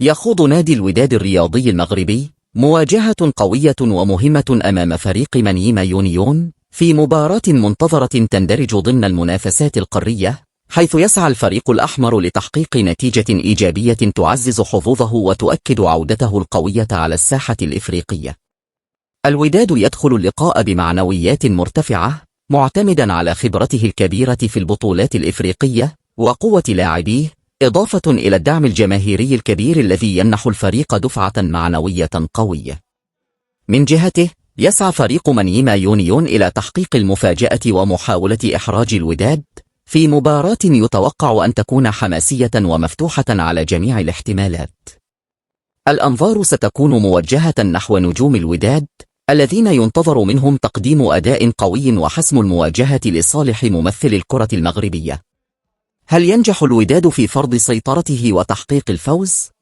يخوض نادي الوداد الرياضي المغربي مواجهة قوية ومهمة أمام فريق منيما يونيون في مباراة منتظرة تندرج ضمن المنافسات القارية، حيث يسعى الفريق الأحمر لتحقيق نتيجة إيجابية تعزز حظوظه وتؤكد عودته القوية على الساحة الإفريقية. الوداد يدخل اللقاء بمعنويات مرتفعة، معتمدا على خبرته الكبيرة في البطولات الإفريقية وقوة لاعبيه، إضافة إلى الدعم الجماهيري الكبير الذي يمنح الفريق دفعة معنوية قوية. من جهته، يسعى فريق منيما يونيون إلى تحقيق المفاجأة ومحاولة إحراج الوداد في مباراة يتوقع أن تكون حماسية ومفتوحة على جميع الاحتمالات. الأنظار ستكون موجهة نحو نجوم الوداد الذين ينتظر منهم تقديم أداء قوي وحسم المواجهة لصالح ممثل الكرة المغربية. هل ينجح الوداد في فرض سيطرته وتحقيق الفوز؟